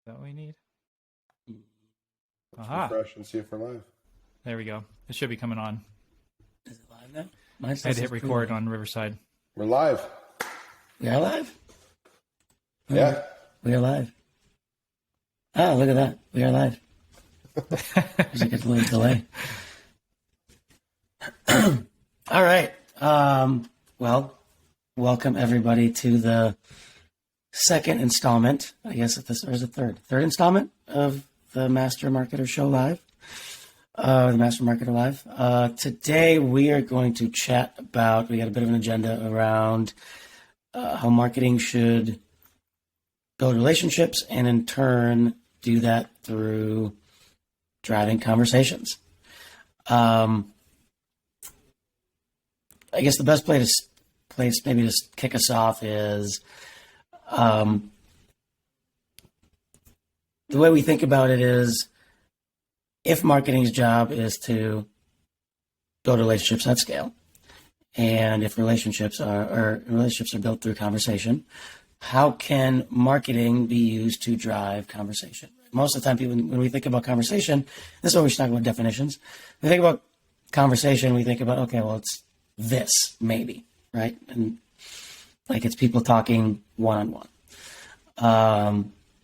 that what we need? Let's Aha. refresh and see if we're live. There we go. It should be coming on. Is it live now? I had to hit record on Riverside. We're live. We are live? Yeah. We are live. Oh, look at that. We are live. There's like a little delay. All right. Well, welcome everybody to the second installment. I guess this is the third installment of the Master Marketer Show Live. The Master Marketer Live. Today we are going to chat about, we got a bit of an agenda around how marketing should build relationships and in turn do that through driving conversations. I guess the best place maybe to kick us off is the way we think about it is if marketing's job is to build relationships at scale, and if relationships are built through conversation, how can marketing be used to drive conversation? Most of the time, people, when we think about conversation, this is what we should talk about definitions. When we think about conversation, we think about, okay, well, it's this, maybe, right? And like it's people talking one-on-one.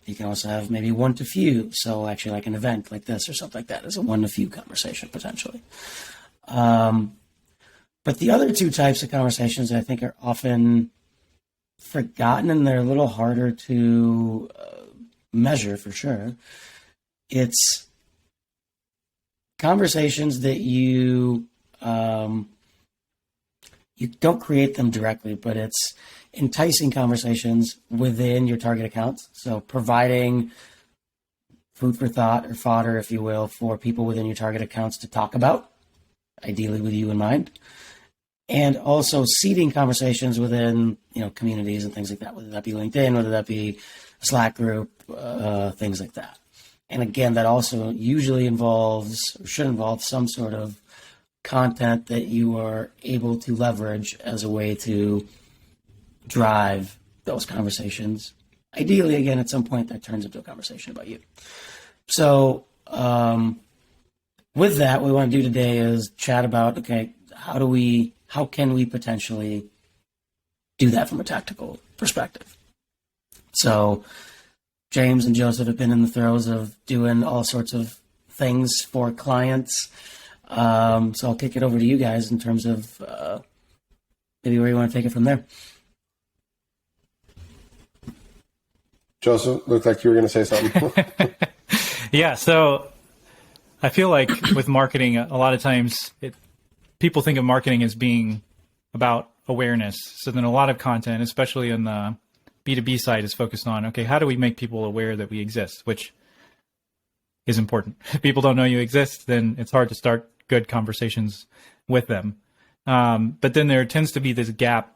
You can also have maybe one to few. So actually like an event like this or something like that is a one to few conversation potentially. But the other two types of conversations I think are often forgotten and they're a little harder to measure for sure. It's conversations that you don't create them directly, but it's enticing conversations within your target accounts. So providing food for thought or fodder, if you will, for people within your target accounts to talk about, ideally with you in mind. And also seeding conversations within, communities and things like that, whether that be LinkedIn, whether that be a Slack group, things like that. And again, that also usually involves, or should involve, some sort of content that you are able to leverage as a way to drive those conversations. Ideally, again, at some point that turns into a conversation about you. So with that, what we want to do today is chat about, okay, how can we potentially do that from a tactical perspective? So James and Joseph have been in the throes of doing all sorts of things for clients. So I'll kick it over to you guys in terms of maybe where you want to take it from there. Joseph, looked like you were going to say something. Yeah, so I feel like with marketing, a lot of times people think of marketing as being about awareness. So then a lot of content, especially in the B2B side, is focused on, okay, how do we make people aware that we exist, which is important. If people don't know you exist, then it's hard to start good conversations with them. But then there tends to be this gap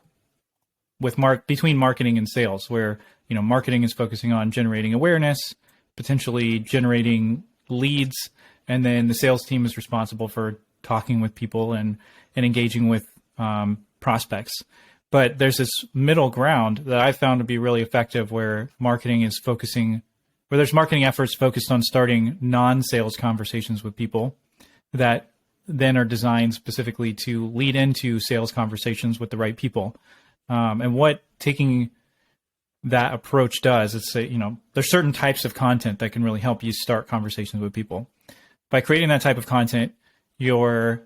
with between marketing and sales where, marketing is focusing on generating awareness, potentially generating leads, and then the sales team is responsible for talking with people and engaging with prospects. But there's this middle ground that I found to be really effective where there's marketing efforts focused on starting non-sales conversations with people that then are designed specifically to lead into sales conversations with the right people. And what taking that approach does, there's certain types of content that can really help you start conversations with people. By creating that type of content, you're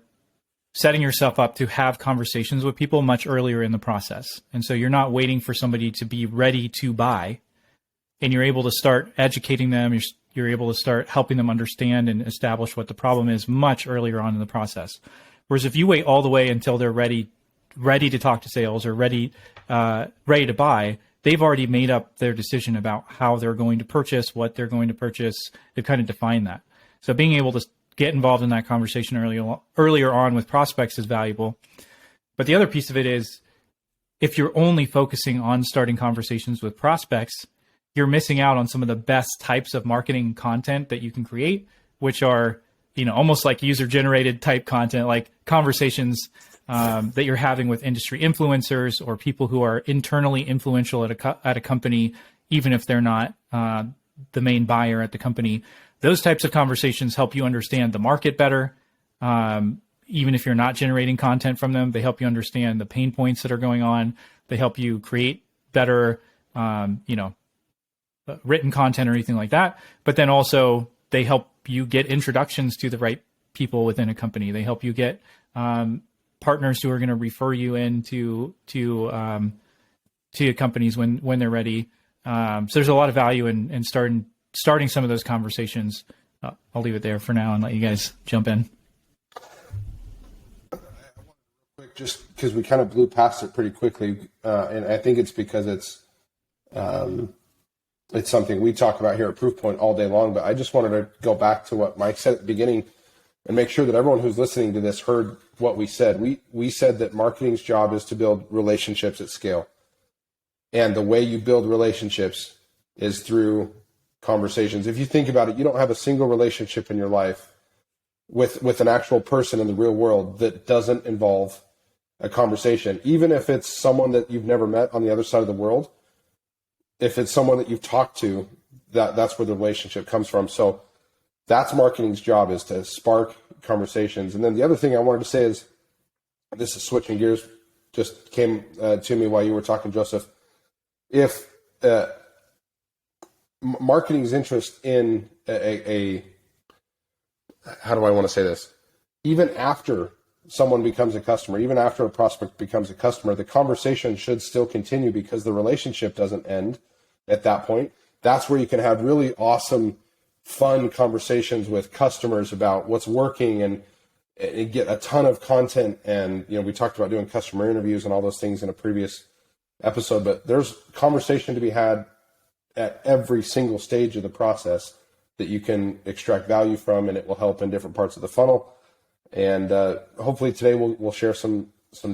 setting yourself up to have conversations with people much earlier in the process. And so you're not waiting for somebody to be ready to buy, and you're able to start educating them. You're able to start helping them understand and establish what the problem is much earlier on in the process. Whereas if you wait all the way until they're ready to talk to sales or ready to buy, they've already made up their decision about how they're going to purchase, what they're going to purchase. They've kind of defined that. So being able to get involved in that conversation earlier on with prospects is valuable. But the other piece of it is if you're only focusing on starting conversations with prospects, you're missing out on some of the best types of marketing content that you can create, which are, almost like user-generated type content, like conversations that you're having with industry influencers or people who are internally influential at a company, even if they're not the main buyer at the company. Those types of conversations help you understand the market better. Even if you're not generating content from them, they help you understand the pain points that are going on. They help you create better, written content or anything like that. But then also they help you get introductions to the right people within a company. They help you get partners who are going to refer you into to companies when they're ready. So there's a lot of value in starting some of those conversations. I'll leave it there for now and let you guys jump in. Just because we kind of blew past it pretty quickly, and I think it's because it's something we talk about here at Proofpoint all day long, but I just wanted to go back to what Mike said at the beginning and make sure that everyone who's listening to this heard what we said. We said that marketing's job is to build relationships at scale. And the way you build relationships is through conversations. If you think about it, you don't have a single relationship in your life with an actual person in the real world that doesn't involve a conversation. Even if it's someone that you've never met on the other side of the world, if it's someone that you've talked to, that's where the relationship comes from. So that's marketing's job, is to spark conversations. And then the other thing I wanted to say is, this is switching gears, just came to me while you were talking, Joseph. If marketing's interest in how do I want to say this? Even after someone becomes a customer, even after a prospect becomes a customer, the conversation should still continue because the relationship doesn't end at that point. That's where you can have really awesome, fun conversations with customers about what's working and get a ton of content. And, we talked about doing customer interviews and all those things in a previous episode, but there's conversation to be had at every single stage of the process that you can extract value from, and it will help in different parts of the funnel. And hopefully today we'll share some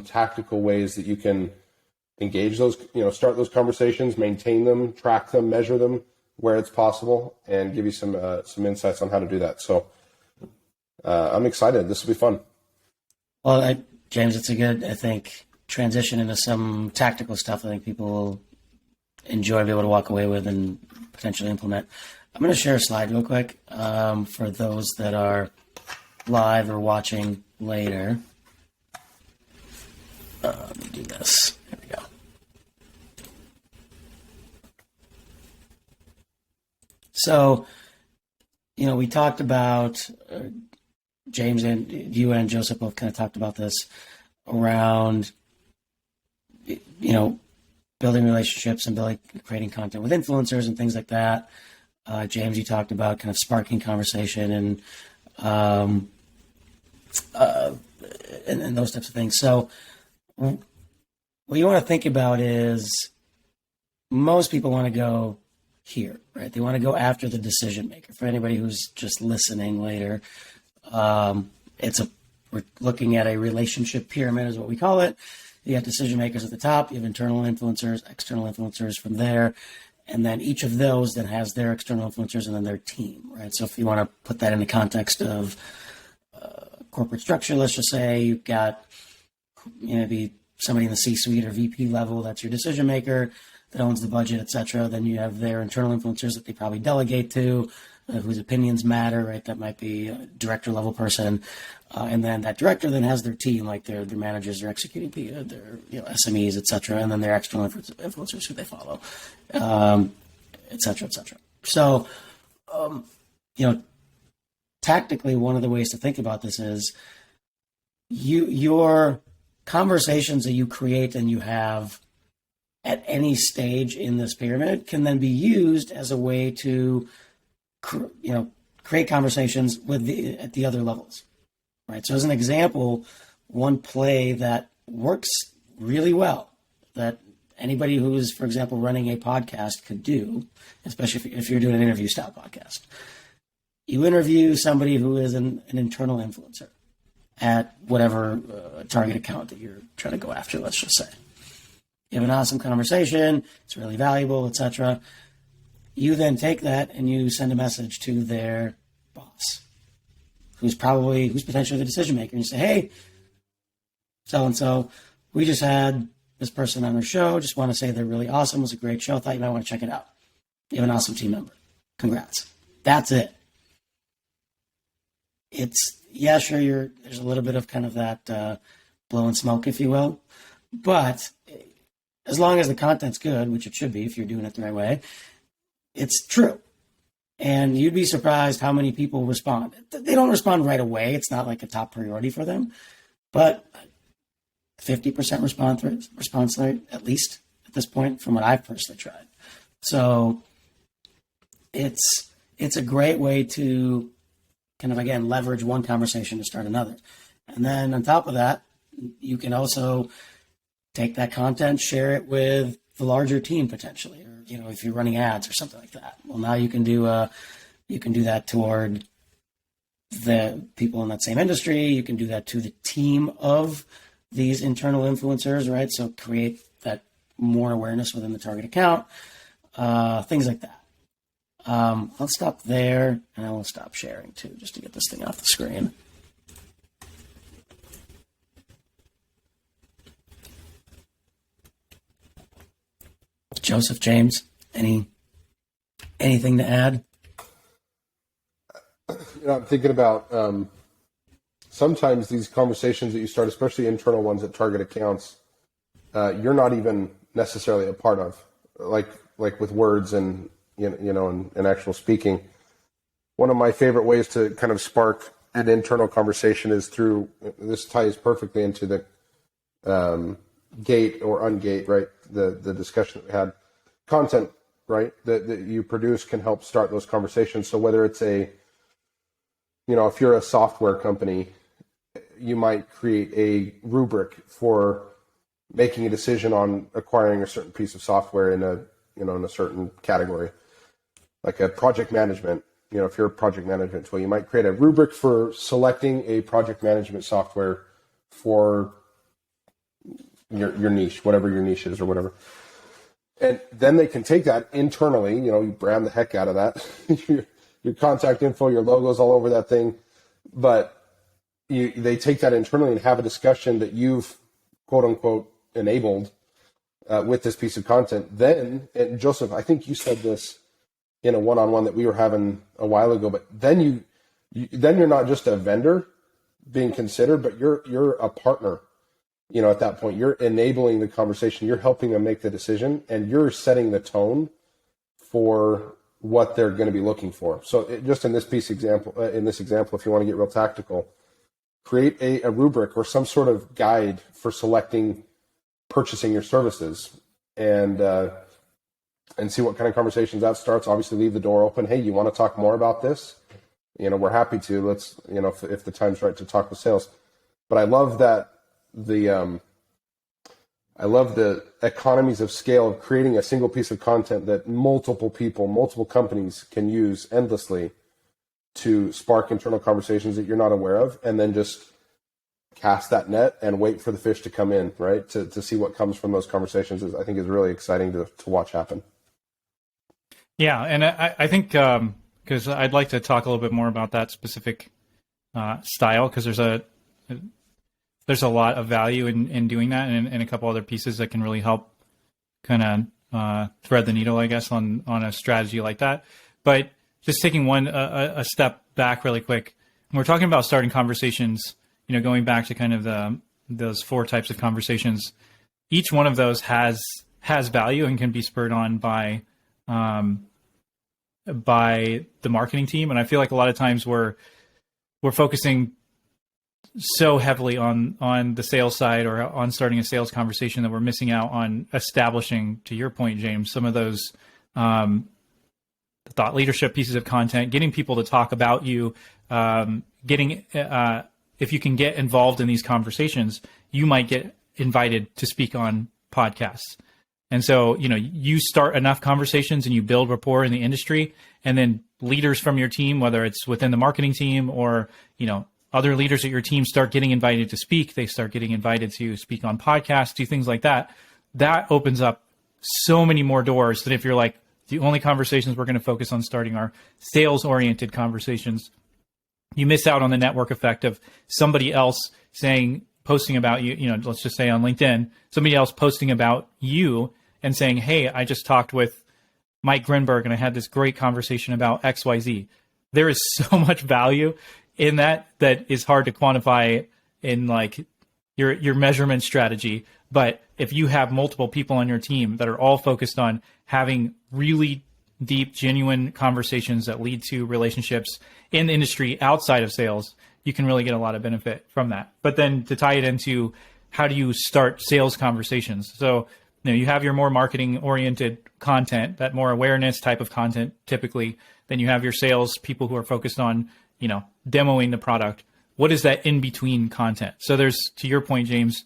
tactical ways that you can engage those, start those conversations, maintain them, track them, measure them where it's possible, and give you some insights on how to do that. So I'm excited. This will be fun. Well, James, it's a good, I think, transition into some tactical stuff I think people will enjoy, be able to walk away with and potentially implement. I'm going to share a slide real quick for those that are live or watching later. Let me do this. Here we go. So, we talked about, James and you and Joseph both kind of talked about this around, building relationships and creating content with influencers and things like that. James, you talked about kind of sparking conversation and those types of things. So what you want to think about is most people want to go here, right? They want to go after the decision maker. For anybody who's just listening later, we're looking at a relationship pyramid is what we call it. You have decision makers at the top, you have internal influencers, external influencers from there. And then each of those then has their external influencers and then their team, right? So if you want to put that in the context of corporate structure, let's just say you've got maybe somebody in the C-suite or VP level, that's your decision maker that owns the budget, et cetera. Then you have their internal influencers that they probably delegate to, whose opinions matter, right? That might be a director level person. And then that director then has their team, like their managers, their executing people, their SMEs, et cetera. And then their external influencers who they follow, et cetera, et cetera. So, tactically, one of the ways to think about this is your conversations that you create and you have at any stage in this pyramid can then be used as a way to, create conversations at the other levels, right? So as an example, one play that works really well that anybody who is, for example, running a podcast could do, especially if you're doing an interview style podcast. You interview somebody who is an internal influencer at whatever target account that you're trying to go after, let's just say. You have an awesome conversation, it's really valuable, etc. You then take that and you send a message to their boss, who's potentially the decision maker, and you say, hey, so-and-so, we just had this person on our show, just want to say they're really awesome, it was a great show, thought you might want to check it out. You have an awesome team member. congrats. That's it. Sure, there's a little bit of kind of that blowing smoke, if you will. But as long as the content's good, which it should be if you're doing it the right way, it's true. And you'd be surprised how many people respond. They don't respond right away. It's not like a top priority for them. But 50% response rate, at least at this point, from what I've personally tried. So it's a great way to kind of, again, leverage one conversation to start another. And then on top of that, you can also take that content, share it with the larger team potentially, or if you're running ads or something like that. Well, now you can do that toward the people in that same industry. You can do that to the team of these internal influencers, right? So create that more awareness within the target account, things like that. I'll stop there, and I will stop sharing too, just to get this thing off the screen. Joseph, James, anything to add? I'm thinking about sometimes these conversations that you start, especially internal ones at target accounts, you're not even necessarily a part of, like with words and and actual speaking. One of my favorite ways to kind of spark an internal conversation is through, this ties perfectly into the gate or ungate, right? The discussion that we had. Content, right, that you produce can help start those conversations. So whether it's if you're a software company, you might create a rubric for making a decision on acquiring a certain piece of software in a certain category, like a project management. If you're a project management tool, you might create a rubric for selecting a project management software for your niche, whatever your niche is or whatever. And then they can take that internally, you brand the heck out of that, your contact info, your logos all over that thing. But they take that internally and have a discussion that you've, quote unquote, enabled with this piece of content. Then, and Joseph, I think you said this in a one-on-one that we were having a while ago, but then you're not just a vendor being considered, but you're a partner. At that point, you're enabling the conversation, you're helping them make the decision, and you're setting the tone for what they're going to be looking for. So just in this example, if you want to get real tactical, create a rubric or some sort of guide for purchasing your services, and see what kind of conversations that starts. Obviously, leave the door open. Hey, you want to talk more about this? We're happy to. Let's, if the time's right to talk with sales. But I love that. I love the economies of scale of creating a single piece of content that multiple people, multiple companies can use endlessly to spark internal conversations that you're not aware of, and then just cast that net and wait for the fish to come in, right? To see what comes from those conversations I think is really exciting to watch happen. Yeah, and I think because I'd like to talk a little bit more about that specific style, because there's a lot of value in doing that, and a couple other pieces that can really help kind of thread the needle, I guess, on a strategy like that. But just taking a step back really quick, when we're talking about starting conversations, going back to kind of those 4 types of conversations, each one of those has value and can be spurred on by the marketing team. And I feel like a lot of times we're focusing so heavily on the sales side or on starting a sales conversation that we're missing out on establishing, to your point, James, some of those thought leadership pieces of content, getting people to talk about you, if you can get involved in these conversations, you might get invited to speak on podcasts. And so, you start enough conversations and you build rapport in the industry, and then leaders from your team, whether it's within the marketing team or, other leaders at your team, start getting invited to speak. They start getting invited to speak on podcasts, do things like that. That opens up so many more doors than if you're like, the only conversations we're going to focus on starting are sales-oriented conversations. You miss out on the network effect of somebody else posting about you, let's just say on LinkedIn, somebody else posting about you and saying, hey, I just talked with Mike Grinberg and I had this great conversation about XYZ. There is so much value in that is hard to quantify in like your measurement strategy. But if you have multiple people on your team that are all focused on having really deep, genuine conversations that lead to relationships in the industry outside of sales, you can really get a lot of benefit from that. But then to tie it into how do you start sales conversations? So, you have your more marketing oriented content, that more awareness type of content typically. Then you have your sales people who are focused on, demoing the product. What is that in between content? So there's, to your point, James,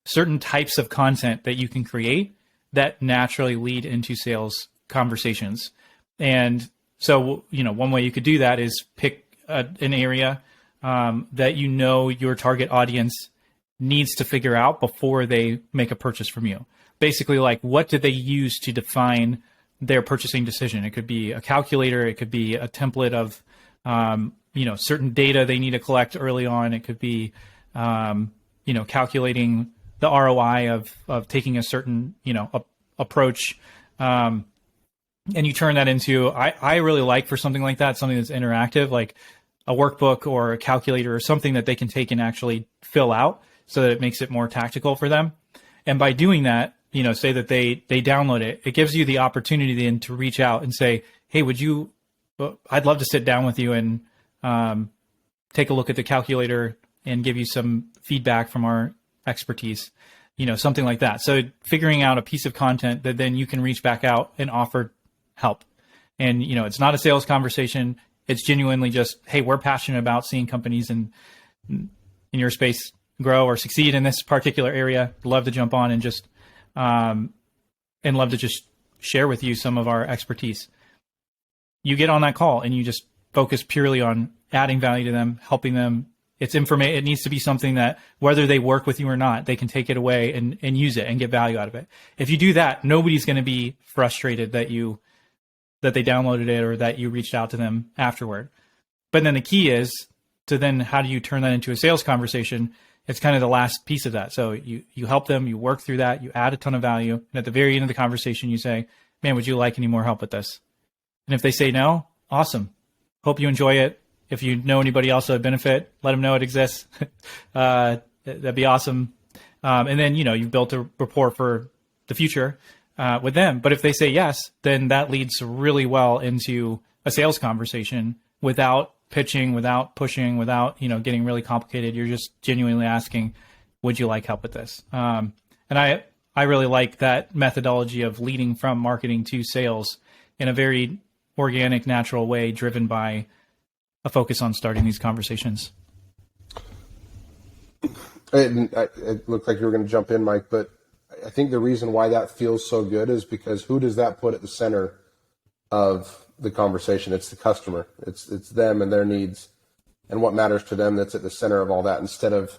certain types of content that you can create that naturally lead into sales conversations. And so, one way you could do that is pick an area that your target audience needs to figure out before they make a purchase from you. Basically, like, what did they use to define their purchasing decision? It could be a calculator. It could be a template of, certain data they need to collect early on. It could be, calculating the ROI of taking a certain, approach. And you turn that into, I really like for something like that, something that's interactive, like a workbook or a calculator or something that they can take and actually fill out so that it makes it more tactical for them. And by doing that, say that they download it, it gives you the opportunity then to reach out and say, hey, I'd love to sit down with you and take a look at the calculator and give you some feedback from our expertise, something like that. So figuring out a piece of content that then you can reach back out and offer help. And, it's not a sales conversation. It's genuinely just, hey, we're passionate about seeing companies in your space grow or succeed in this particular area. Love to jump on and just, and love to just share with you some of our expertise. You get on that call and you just focus purely on adding value to them, helping them. It's information. It needs to be something that whether they work with you or not, they can take it away and use it and get value out of it. If you do that, nobody's going to be frustrated that they downloaded it or that you reached out to them afterward. But then the key is to then how do you turn that into a sales conversation? It's kind of the last piece of that. So you help them, you work through that, you add a ton of value. And at the very end of the conversation, you say, man, would you like any more help with this? And if they say no, awesome. Hope you enjoy it. If you know anybody else that would benefit, let them know it exists. That'd be awesome. And then, you've built a rapport for the future with them. But if they say yes, then that leads really well into a sales conversation without pitching, without pushing, without, getting really complicated. You're just genuinely asking, would you like help with this? And I really like that methodology of leading from marketing to sales in a very organic, natural way, driven by a focus on starting these conversations. It looked like you were going to jump in, Mike, but I think the reason why that feels so good is because who does that put at the center of the conversation? It's the customer. It's them and their needs and what matters to them that's at the center of all that, instead of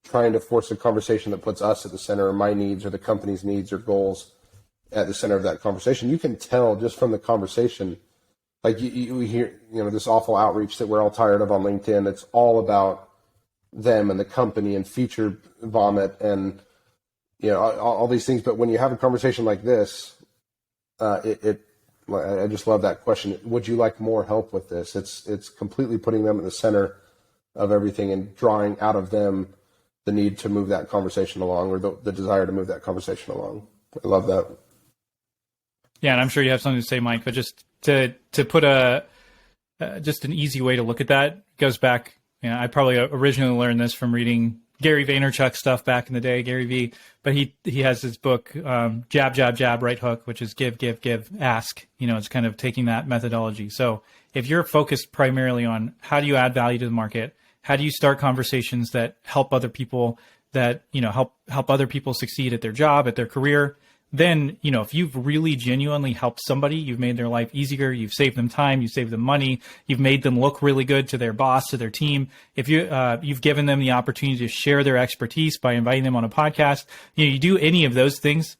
trying to force a conversation that puts us at the center, or my needs or the company's needs or goals at the center of that conversation. You can tell just from the conversation, like you hear, this awful outreach that we're all tired of on LinkedIn. It's all about them and the company and feature vomit and, all these things. But when you have a conversation like this, I just love that question. Would you like more help with this? It's completely putting them at the center of everything and drawing out of them the need to move that conversation along, or the desire to move that conversation along. I love that. Yeah, and I'm sure you have something to say, Mike, but just to put just an easy way to look at that goes back. I probably originally learned this from reading Gary Vaynerchuk stuff back in the day, Gary V. But he has his book, Jab, Jab, Jab, Right Hook, which is give, ask. It's kind of taking that methodology. So if you're focused primarily on how do you add value to the market, how do you start conversations that help other people, that help other people succeed at their job, at their career, then, if you've really genuinely helped somebody, you've made their life easier, you've saved them time, you've saved them money, you've made them look really good to their boss, to their team. If you've given them the opportunity to share their expertise by inviting them on a podcast, you do any of those things.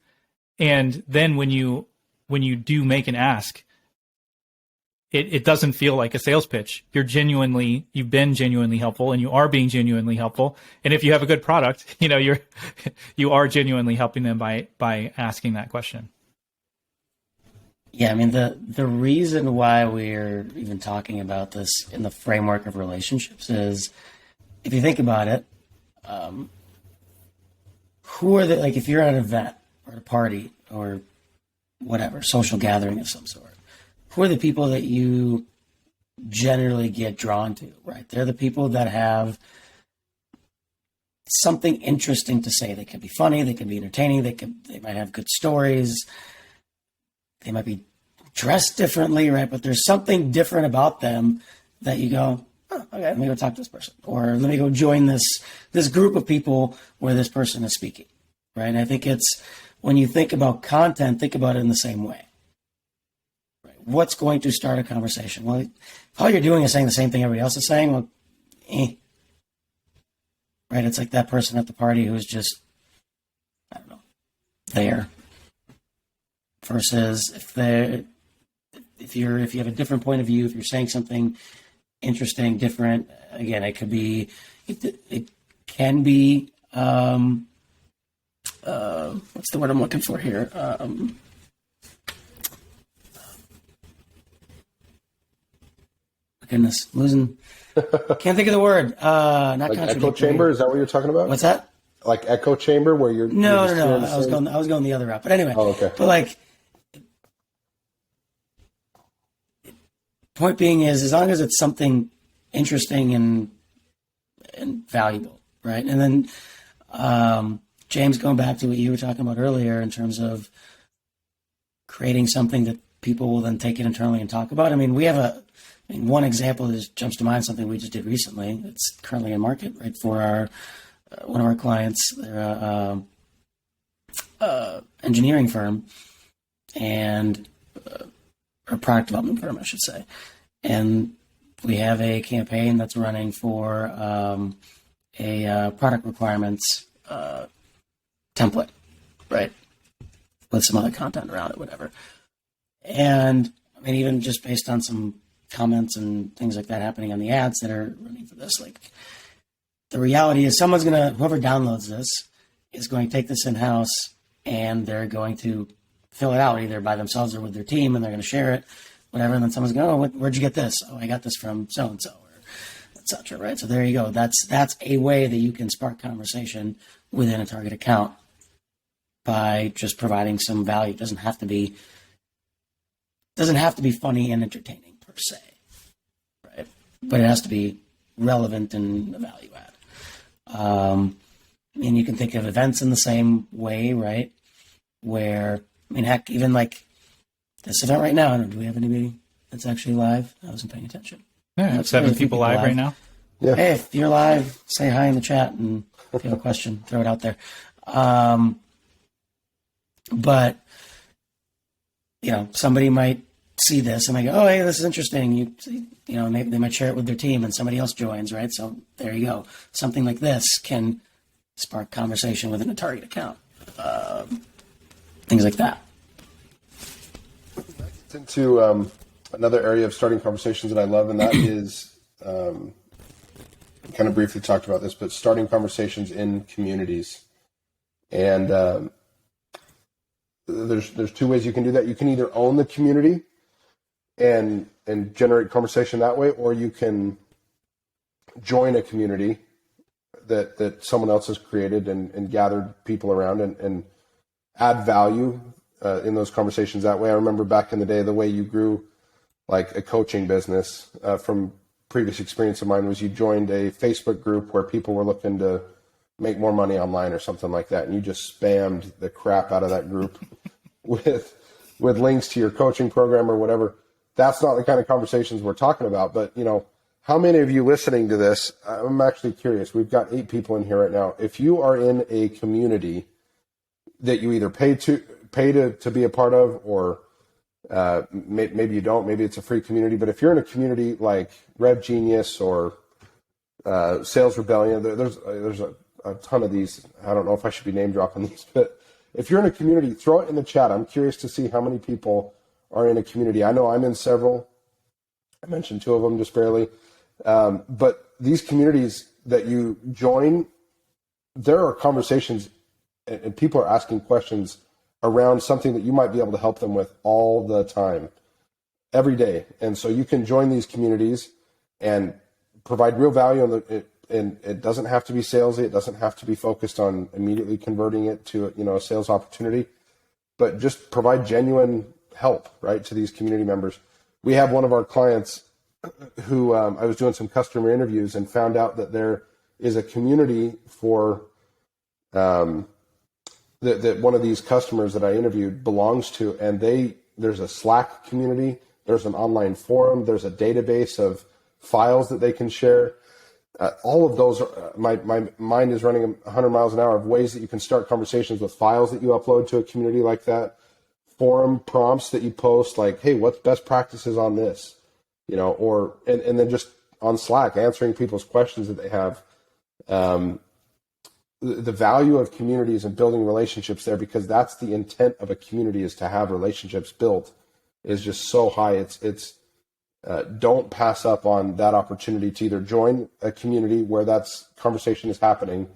And then when you do make an ask, it doesn't feel like a sales pitch. You've been genuinely helpful, and you are being genuinely helpful. And if you have a good product, you are genuinely helping them by asking that question. Yeah, I mean the reason why we're even talking about this in the framework of relationships is, if you think about it, who are the, like, if you're at an event or a party or whatever social gathering of some sort, who are the people that you generally get drawn to? Right, they're the people that have something interesting to say. They can be funny, they can be entertaining, they might have good stories, they might be dressed differently, right? But there's something different about them that you go, oh, okay, let me go talk to this person, or let me go join this group of people where this person is speaking, right? And I think it's, when you think about content, think about it in the same way. Right? What's going to start a conversation? Well, if all you're doing is saying the same thing everybody else is saying, well, right? It's like that person at the party who's just, I don't know, there. Versus if you have a different point of view, if you're saying something interesting, different, again, it can be what's the word I'm looking for here? Goodness, can't think of the word. Not Like contradictory. echo chamber, is that what you're talking about? What's that? Like echo chamber where you're No. you're just I was going the other route. But anyway. Oh, okay. But like, point being is, as long as it's something interesting and valuable, right? And then James, going back to what you were talking about earlier in terms of creating something that people will then take it internally and talk about. I mean, we have one example that just jumps to mind, something we just did recently. It's currently in market, right, for our one of our clients. They're a engineering firm and a product development firm, I should say. And we have a campaign that's running for a product requirements template, right, with some other content around it, whatever. And I mean, even just based on some comments and things like that happening on the ads that are running for this, like, the reality is whoever downloads this is going to take this in-house and they're going to fill it out either by themselves or with their team, and they're going to share it, whatever. And then someone's going, oh, where'd you get this? Oh, I got this from so-and-so, or et cetera, right? So there you go. That's a way that you can spark conversation within a target account by just providing some value. It doesn't have to be funny and entertaining per se, right? But it has to be relevant and a value add. And you can think of events in the same way, right? Where, I mean, heck, even like this event right now, do we have anybody that's actually live? I wasn't paying attention. Yeah, have 7 people live right now. Yeah. Hey, if you're live, say hi in the chat, and if you have a question, throw it out there. But, somebody might see this and they go, oh, hey, this is interesting. Maybe they might share it with their team and somebody else joins, right? So there you go. Something like this can spark conversation within a target account. Things like that. Into another area of starting conversations that I love, and that is kind of briefly talked about this, but starting conversations in communities. And there's 2 ways you can do that. You can either own the community and generate conversation that way, or you can join a community that someone else has created and gathered people around and add value in those conversations that way. I remember back in the day, the way you grew like a coaching business from previous experience of mine was you joined a Facebook group where people were looking to make more money online or something like that. And you just spammed the crap out of that group with links to your coaching program or whatever. That's not the kind of conversations we're talking about. But, how many of you listening to this, I'm actually curious. We've got 8 people in here right now. If you are in a community that you either pay to be a part of, or maybe you don't, maybe it's a free community, but if you're in a community like Rev Genius or Sales Rebellion, there's a ton of these. I don't know if I should be name dropping these, but if you're in a community, throw it in the chat. I'm curious to see how many people are in a community. I know I'm in several. I mentioned 2 of them just barely. But these communities that you join, there are conversations and people are asking questions around something that you might be able to help them with all the time, every day. And so you can join these communities and provide real value and it doesn't have to be salesy. It doesn't have to be focused on immediately converting it to, a sales opportunity, but just provide genuine help, right, to these community members. We have one of our clients who I was doing some customer interviews and found out that there is a community for that one of these customers that I interviewed belongs to, and there's a Slack community, there's an online forum, there's a database of files that they can share. All of those are, my mind is running 100 miles an hour of ways that you can start conversations with files that you upload to a community like that, forum prompts that you post, like, hey, what's best practices on this, and then just on Slack, answering people's questions that they have. The value of communities and building relationships there, because that's the intent of a community, is to have relationships built, is just so high. It's don't pass up on that opportunity to either join a community where that's conversation is happening,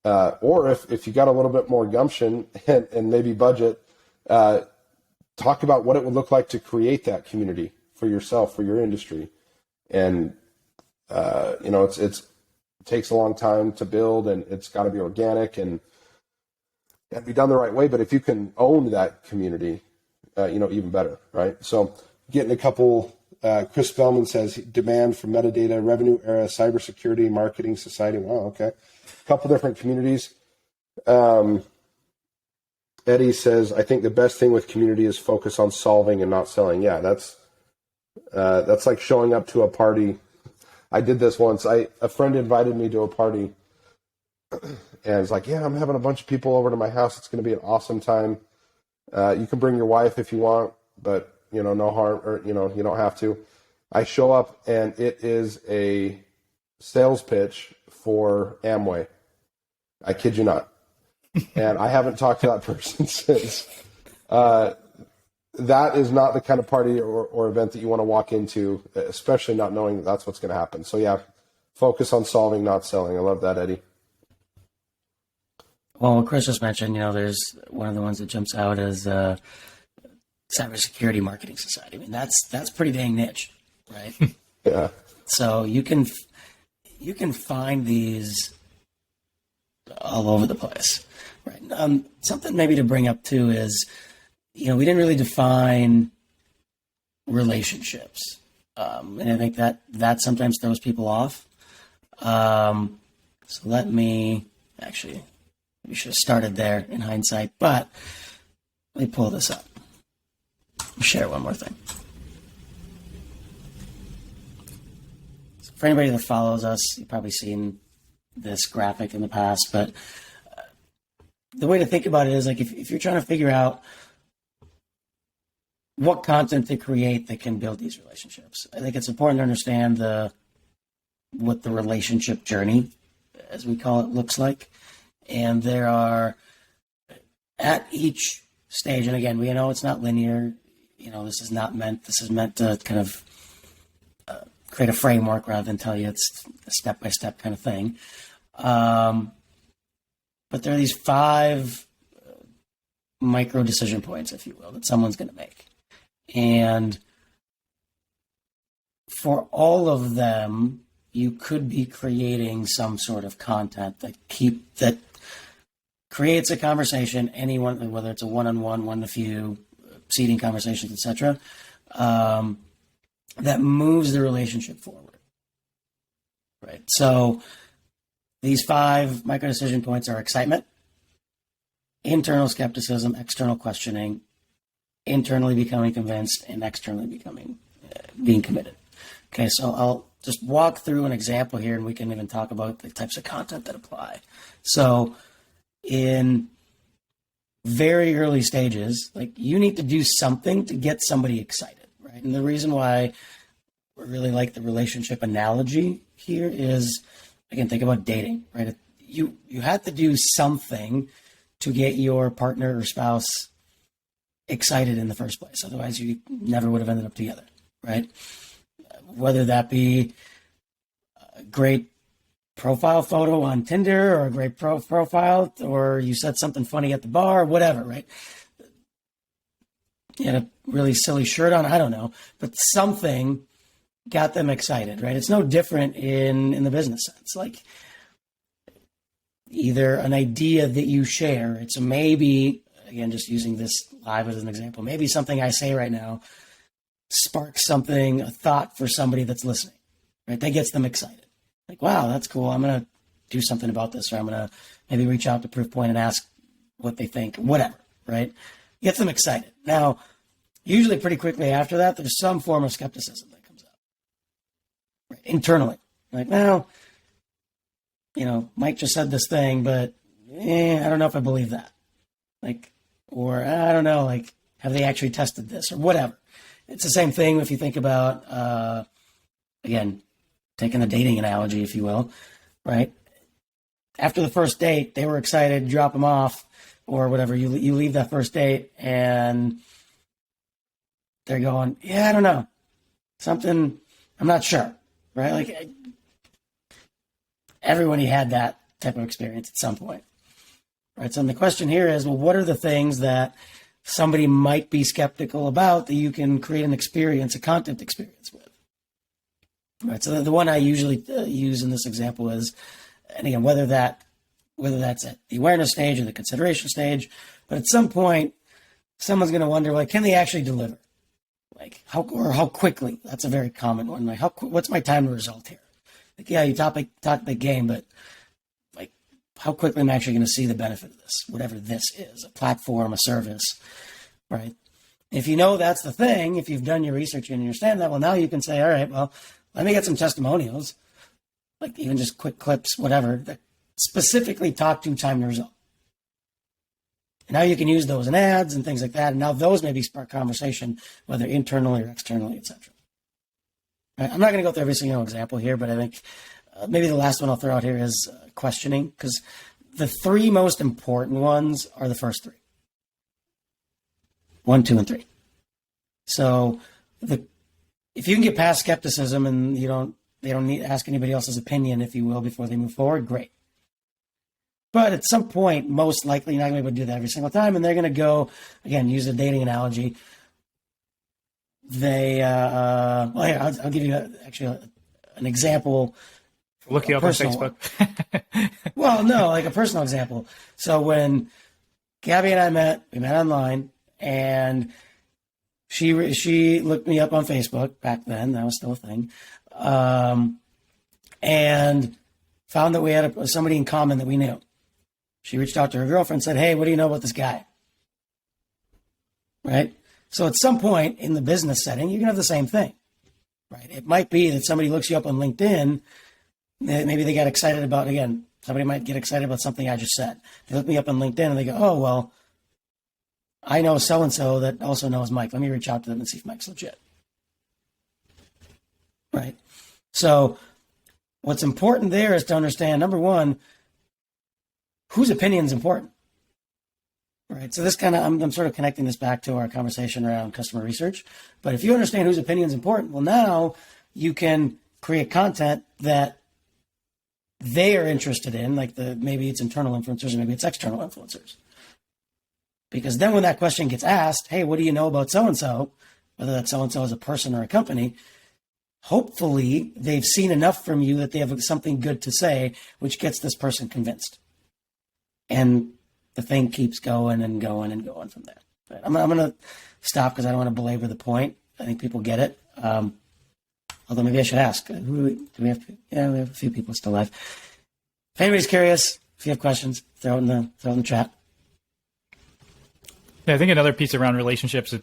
or if you got a little bit more gumption and maybe budget, talk about what it would look like to create that community for yourself, for your industry. And it takes a long time to build, and it's got to be organic and be done the right way. But if you can own that community, even better, right? So getting a couple. Chris Spellman says demand for metadata, revenue era, cybersecurity, marketing, society. Wow, okay. A couple different communities. Eddie says, I think the best thing with community is focus on solving and not selling. Yeah, that's like showing up to a party. I did this once. A friend invited me to a party, and it's like, yeah, I'm having a bunch of people over to my house. It's going to be an awesome time. You can bring your wife if you want, but no harm, or you don't have to. I show up, and it is a sales pitch for Amway. I kid you not. And I haven't talked to that person since. That is not the kind of party or event that you want to walk into, especially not knowing that that's what's going to happen. So yeah, focus on solving, not selling. I love that, Eddie. Well, Chris just mentioned, there's one of the ones that jumps out as Cybersecurity Marketing Society. I mean, that's pretty dang niche, right? Yeah. So you can find these all over the place, right? Something maybe to bring up too is, we didn't really define relationships, and I think that sometimes throws people off. So we should have started there in hindsight, but let me pull this up. Share one more thing. So for anybody that follows us, you've probably seen this graphic in the past, but the way to think about it is like if you're trying to figure out what content to create that can build these relationships, I think it's important to understand what the relationship journey, as we call it, looks like. And there are, at each stage, and again, we know it's not linear. This is meant to kind of create a framework rather than tell you it's a step-by-step kind of thing. But there are these 5 micro decision points, if you will, that someone's going to make. And for all of them, you could be creating some sort of content that creates a conversation, anyone, whether it's a one-on-one, one-to-few, seeding conversations, etc., that moves the relationship forward, right? So these 5 micro decision points are excitement, internal skepticism, external questioning, internally becoming convinced, and externally being committed. Okay, so I'll just walk through an example here, and we can even talk about the types of content that apply. So in very early stages, like, you need to do something to get somebody excited, right? And the reason why we really like the relationship analogy here is, again, think about dating, right? You have to do something to get your partner or spouse excited in the first place. Otherwise, you never would have ended up together, right? Whether that be a great profile photo on Tinder or a great profile, or you said something funny at the bar, whatever, right? he had a really silly shirt on, I don't know, but something got them excited, right? It's no different in the business sense. Like either an idea that you share, it's maybe, again, just using this live as an example, maybe something I say right now sparks something, a thought for somebody that's listening, right? That gets them excited. Like, wow, that's cool. I'm going to do something about this, or I'm going to maybe reach out to Proofpoint and ask what they think, whatever, right? Gets them excited. Now, usually pretty quickly after that, there's some form of skepticism that comes up, right? Internally. Like, well, Mike just said this thing, but I don't know if I believe that. Like, or I don't know, like, have they actually tested this or whatever? It's the same thing if you think about, again, taking the dating analogy, if you will, right? After the first date, they were excited, drop them off or whatever. You leave that first date and they're going, yeah, I don't know. Something, I'm not sure, right? Like everybody had that type of experience at some point, right? So the question here is, well, what are the things that somebody might be skeptical about that you can create an experience, a content experience with? Right. So the one I usually use in this example is, and again, whether that's at the awareness stage or the consideration stage, but at some point, someone's going to wonder, like, can they actually deliver? Like how quickly? That's a very common one. Like what's my time to result here? Like, yeah, you talk the game, but like how quickly am I actually going to see the benefit of this, whatever this is, a platform, a service, right? If you know that's the thing, if you've done your research and you understand that, well, now you can say, all right, well, let me get some testimonials, like even just quick clips, whatever, that specifically talk to time to result. And now you can use those in ads and things like that. And now those maybe spark conversation, whether internally or externally, et cetera. Right? I'm not going to go through every single example here, but I think maybe the last one I'll throw out here is questioning, because the three most important ones are the first three. 1, 2, and 3. So if you can get past skepticism and they don't need to ask anybody else's opinion, if you will, before they move forward, great. But at some point, most likely you're not going to be able to do that every single time, and they're going to go, again, use a dating analogy. They, I'll give you an example. Look you up on Facebook. Well, no, like a personal example. So when Gabby and I we met online, and she looked me up on Facebook back then. That was still a thing. And found that we had somebody in common that we knew. She reached out to her girlfriend and said, hey, what do you know about this guy? Right? So at some point in the business setting, you're going to have the same thing. Right? It might be that somebody looks you up on LinkedIn. Maybe they got excited about, again, somebody might get excited about something I just said. They look me up on LinkedIn and they go, oh, well, I know so-and-so that also knows Mike. Let me reach out to them and see if Mike's legit. Right? So what's important there is to understand, number one, whose opinion is important. Right? So this kind of, I'm sort of connecting this back to our conversation around customer research. But if you understand whose opinion is important, well, now you can create content that they are interested in, like maybe it's internal influencers or maybe it's external influencers. Because then when that question gets asked, hey, what do you know about so-and-so, whether that so-and-so is a person or a company, hopefully they've seen enough from you that they have something good to say, which gets this person convinced. And the thing keeps going and going and going from there. But I'm going to stop because I don't want to belabor the point. I think people get it. Although maybe I should ask, do we have a few people still live. If anybody's curious, if you have questions, throw it in the chat. Yeah, I think another piece around relationships is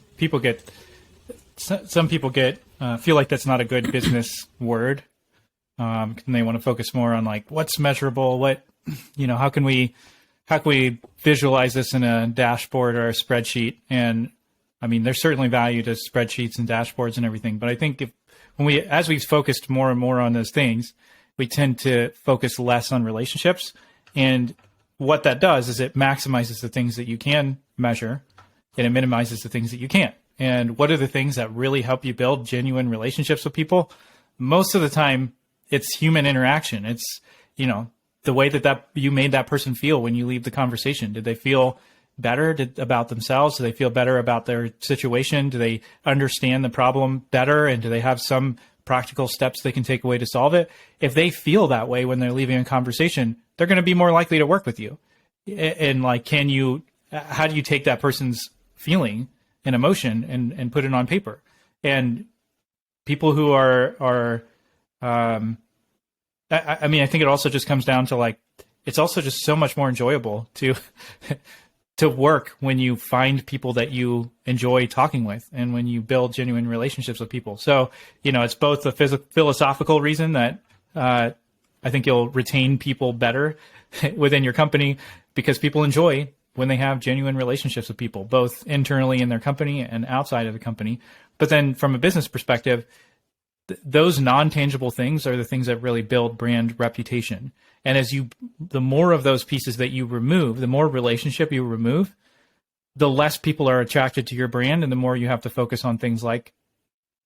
some people feel like that's not a good business word. And they want to focus more on like what's measurable, how can we visualize this in a dashboard or a spreadsheet? And I mean, there's certainly value to spreadsheets and dashboards and everything, but I think as we've focused more and more on those things, we tend to focus less on relationships. And what that does is it maximizes the things that you can measure and it minimizes the things that you can't. And what are the things that really help you build genuine relationships with people? Most of the time, it's human interaction. It's, the way that you made that person feel when you leave the conversation. Did they feel better about themselves? Do they feel better about their situation? Do they understand the problem better? And do they have some practical steps they can take away to solve it? If they feel that way when they're leaving a conversation, they're going to be more likely to work with you. And like, how do you take that person's feeling and emotion and put it on paper? And people who are I mean, I think it also just comes down to like, it's also just so much more enjoyable to to work when you find people that you enjoy talking with and when you build genuine relationships with people. So, it's both a philosophical reason that I think you'll retain people better within your company because people enjoy when they have genuine relationships with people, both internally in their company and outside of the company. But then from a business perspective, those non-tangible things are the things that really build brand reputation. And the more of those pieces that you remove, the more relationship you remove, the less people are attracted to your brand, and the more you have to focus on things like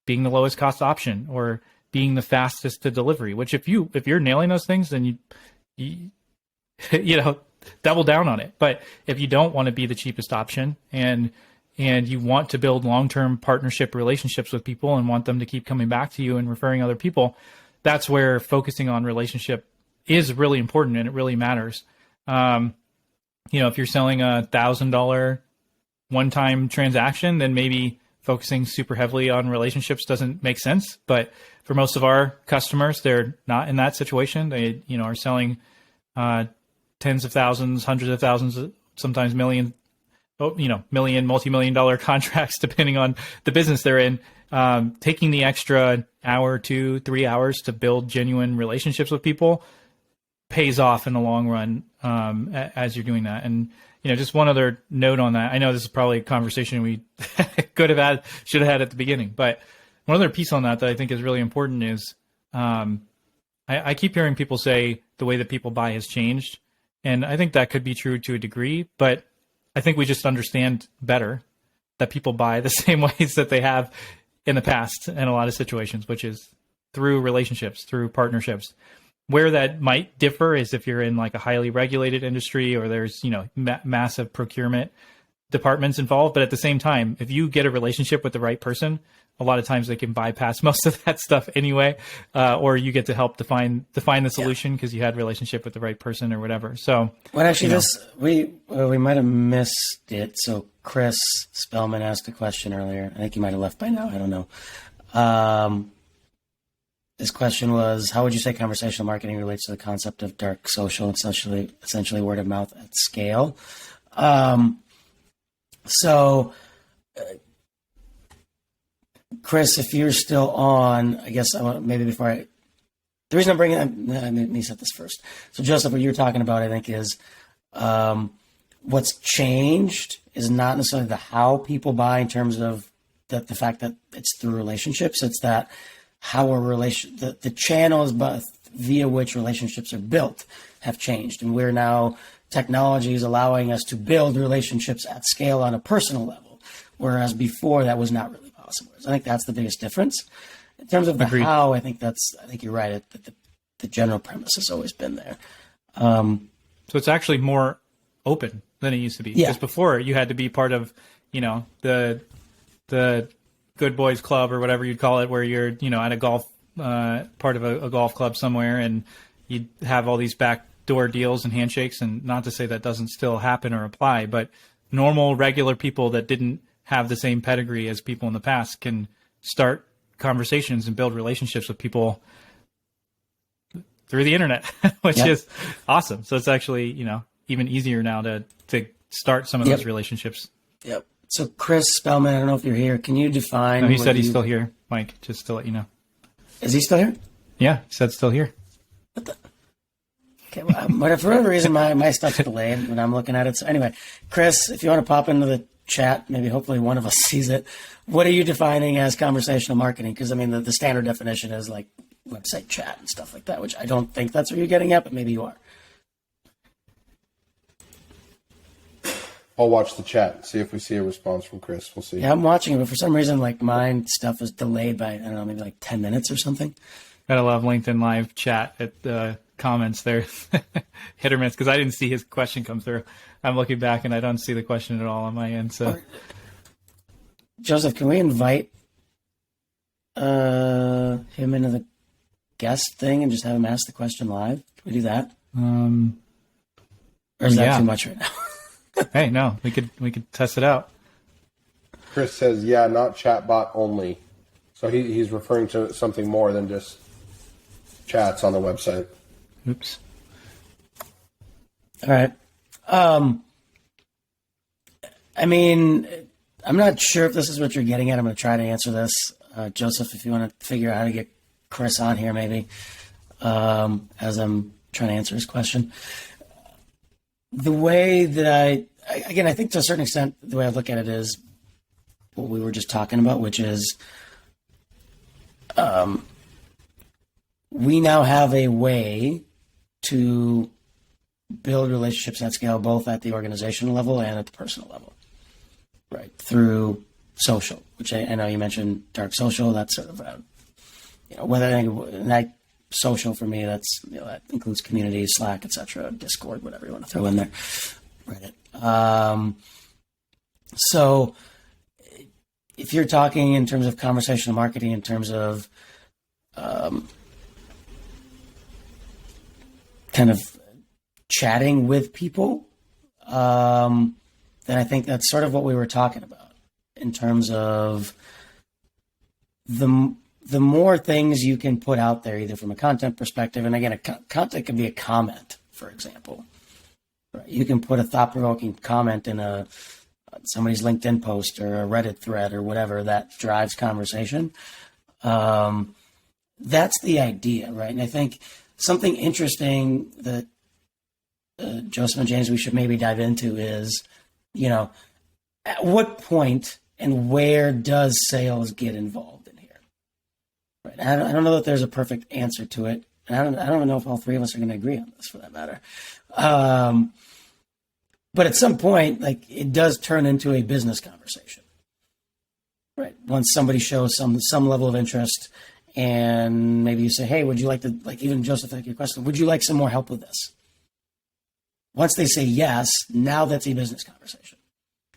being the lowest cost option or being the fastest to delivery. Which if you're nailing those things, then you double down on it. But if you don't want to be the cheapest option and you want to build long-term partnership relationships with people and want them to keep coming back to you and referring other people, that's where focusing on relationship is really important and it really matters. If you're selling $1,000 one-time transaction, then maybe focusing super heavily on relationships doesn't make sense. But for most of our customers, they're not in that situation. They, are selling tens of thousands, hundreds of thousands, sometimes million, multi-million-dollar contracts, depending on the business they're in. Taking the extra hour, 2-3 hours to build genuine relationships with people pays off in the long run as you're doing that. And, just one other note on that. I know this is probably a conversation we should have had at the beginning, but one other piece on that I think is really important is I keep hearing people say the way that people buy has changed. And I think that could be true to a degree, but I think we just understand better that people buy the same ways that they have in the past in a lot of situations, which is through relationships, through partnerships. Where that might differ is if you're in like a highly regulated industry or there's, massive procurement departments involved. But at the same time, if you get a relationship with the right person, a lot of times they can bypass most of that stuff anyway, or you get to help define the solution because you had a relationship with the right person or whatever. So, well, actually, we might have missed it. So Chris Spellman asked a question earlier. I think he might have left by now. I don't know. His question was, how would you say conversational marketing relates to the concept of dark social, essentially word of mouth at scale? Chris, if you're still on, I guess the reason I'm bringing up, let me set this first. So Joseph, what you're talking about, I think, is what's changed is not necessarily the how people buy in terms of the fact that it's through relationships. It's that how the channels via which relationships are built have changed. And technology is allowing us to build relationships at scale on a personal level, whereas before that was not really possible. So I think that's the biggest difference. In terms of the Agreed. how, I think you're right. The general premise has always been there. So it's actually more open than it used to be. Yeah. Because before you had to be part of, the good boys club or whatever you'd call it, where you're, at a golf, part of a golf club somewhere, and you'd have all these backdoor deals and handshakes. And not to say that doesn't still happen or apply, but normal, regular people that didn't have the same pedigree as people in the past can start conversations and build relationships with people through the internet, which is awesome. So it's actually, even easier now to start some of those relationships. Yep. So Chris Spellman, I don't know if you're here. Can you define? No, he said he's still here, Mike, just to let you know. Is he still here? Yeah, he said still here. Okay, well, but for whatever reason, my stuff's delayed when I'm looking at it. So anyway, Chris, if you want to pop into the chat, maybe hopefully one of us sees it. What are you defining as conversational marketing? Because, the standard definition is like website chat and stuff like that, which I don't think that's what you're getting at, but maybe you are. I'll watch the chat, see if we see a response from Chris. We'll see. Yeah, I'm watching it, but for some reason, mine stuff is delayed by, maybe 10 minutes or something. Gotta love LinkedIn Live chat at comments. They're hit or miss because I didn't see his question come through. I'm looking back and I don't see the question at all on my end. So, Joseph, can we invite him into the guest thing and just have him ask the question live? Can we do that? Or is that too much right now? Hey, no, we could test it out. Chris says, yeah, not chatbot only. So he's referring to something more than just chats on the website. Oops. All right. I mean, I'm not sure if this is what you're getting at. I'm going to try to answer this. Joseph, if you want to figure out how to get Chris on here, maybe, as I'm trying to answer his question. The way that I think to a certain extent, the way I look at it is what we were just talking about, which is we now have a way to build relationships at scale, both at the organizational level and at the personal level, right? Through social, which I know you mentioned dark social. That's sort of whether I think that social for me, that's that includes communities, Slack, etc., Discord, whatever you want to throw in there, Reddit. So if you're talking in terms of conversational marketing, in terms of kind of chatting with people, then I think that's sort of what we were talking about in terms of the more things you can put out there, either from a content perspective, and again, content can be a comment, for example. Right? You can put a thought-provoking comment in somebody's LinkedIn post or a Reddit thread or whatever that drives conversation. That's the idea, right? And I think something interesting that Joseph and James, we should maybe dive into is, at what point and where does sales get involved in here? Right. I don't know that there's a perfect answer to it. And I don't know if all three of us are going to agree on this, for that matter. But at some point, it does turn into a business conversation, right? Once somebody shows some level of interest, and maybe you say, "Hey, would you like to?" Even Joseph, your question, would you like some more help with this? Once they say yes, now that's a business conversation,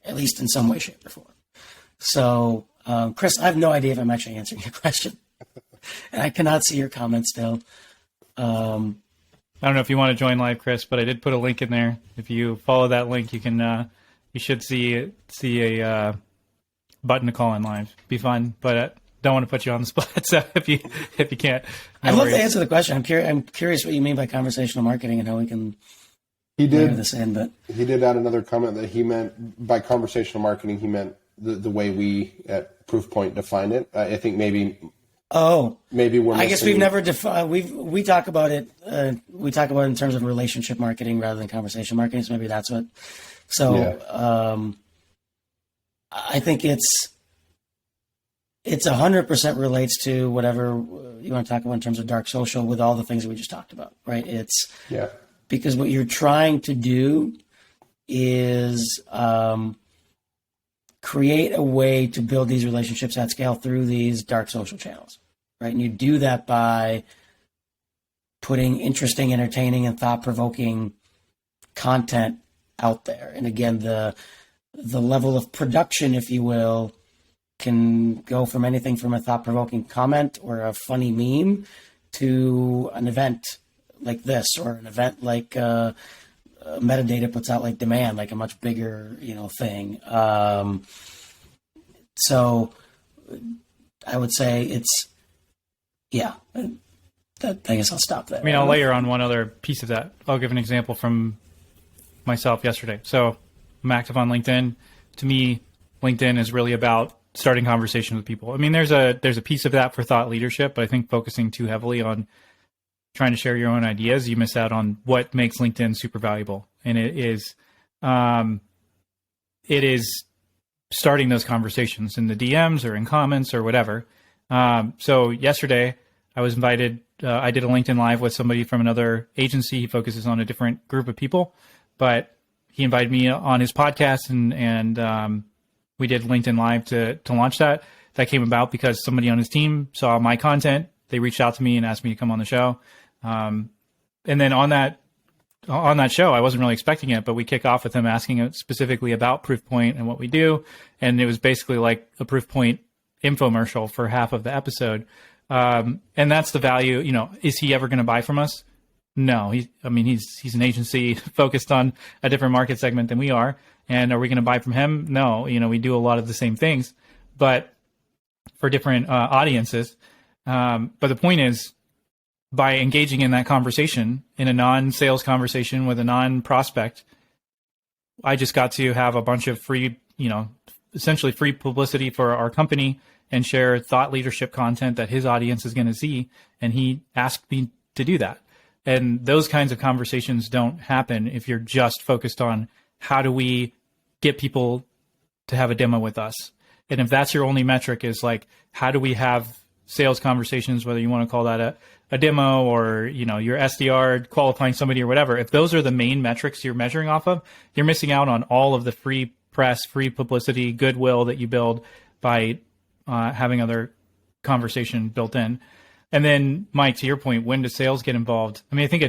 at least in some way, shape, or form. So, Chris, I have no idea if I'm actually answering your question, and I cannot see your comment still. I don't know if you want to join live, Chris, but I did put a link in there. If you follow that link, you can you should see a button to call in live. Be fun, but don't want to put you on the spot. So if you can't, no I'd love worries. to answer the question. I'm curious what you mean by conversational marketing and how we can. He did this in, but he did add another comment that he meant by conversational marketing. He meant the way we at Proofpoint define it. I think maybe we're. I guess we've never defined. We talk about it. We talk about it in terms of relationship marketing rather than conversation marketing. So maybe that's what. So yeah. I think it's 100% relates to whatever you want to talk about in terms of dark social with all the things that we just talked about, right? It's because what you're trying to do is create a way to build these relationships at scale through these dark social channels, right? And you do that by putting interesting, entertaining, and thought-provoking content out there. And again, the level of production, if you will, can go from anything from a thought-provoking comment or a funny meme to an event like this, or an event like Metadata puts out, like Demand, like a much bigger, thing. So I would say I guess I'll stop there. I mean, I'll layer on one other piece of that. I'll give an example from myself yesterday. So I'm active on LinkedIn. To me, LinkedIn is really about starting conversations with people. I mean, there's a piece of that for thought leadership, but I think focusing too heavily on trying to share your own ideas, you miss out on what makes LinkedIn super valuable. And it is starting those conversations in the DMs or in comments or whatever. So yesterday I was invited, I did a LinkedIn Live with somebody from another agency. He focuses on a different group of people, but he invited me on his podcast and we did LinkedIn Live to launch that. That came about because somebody on his team saw my content. They reached out to me and asked me to come on the show. and then on that show, I wasn't really expecting it, but we kick off with him asking specifically about Proofpoint and what we do. And it was basically like a Proofpoint infomercial for half of the episode. And that's the value, is he ever going to buy from us? No, he's an agency focused on a different market segment than we are. And are we going to buy from him? No, we do a lot of the same things, but for different audiences. But the point is, by engaging in that conversation, in a non-sales conversation with a non-prospect, I just got to have a bunch of free, essentially free publicity for our company and share thought leadership content that his audience is going to see. And he asked me to do that. And those kinds of conversations don't happen if you're just focused on how do we get people to have a demo with us. And if that's your only metric is like, how do we have sales conversations, whether you want to call that a demo or, your SDR qualifying somebody or whatever, if those are the main metrics you're measuring off of, you're missing out on all of the free press, free publicity, goodwill that you build by having other conversation built in. And then, Mike, to your point, when does sales get involved? I mean, I think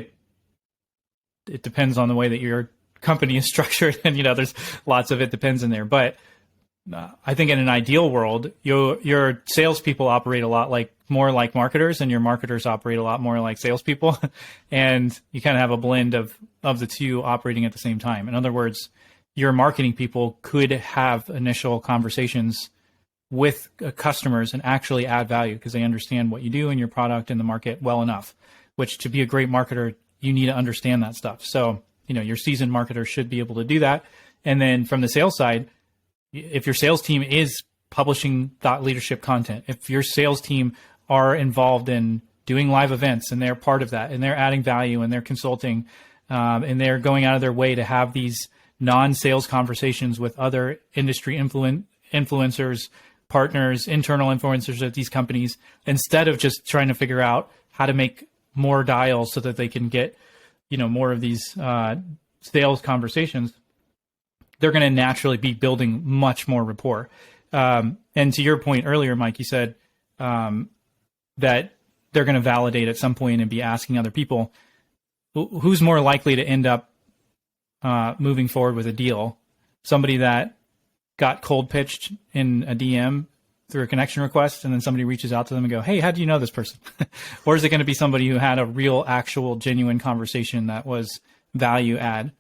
it depends on the way that your company is structured, and there's lots of it depends in there. But I think in an ideal world, your salespeople operate a lot more like marketers, and your marketers operate a lot more like salespeople, and you kind of have a blend of the two operating at the same time. In other words, your marketing people could have initial conversations with customers and actually add value because they understand what you do and your product and the market well enough, which to be a great marketer, you need to understand that stuff. So, your seasoned marketer should be able to do that. And then from the sales side, if your sales team is publishing thought leadership content, if your sales team are involved in doing live events and they're part of that and they're adding value and they're consulting and they're going out of their way to have these non-sales conversations with other industry influencers, partners, internal influencers at these companies, instead of just trying to figure out how to make more dials so that they can get, more of these sales conversations, they're going to naturally be building much more rapport. And to your point earlier, Mike, you said that they're going to validate at some point and be asking other people. Who's more likely to end up moving forward with a deal? Somebody that got cold pitched in a DM through a connection request, and then somebody reaches out to them and go, hey, how do you know this person? Or is it going to be somebody who had a real, actual, genuine conversation that was value add?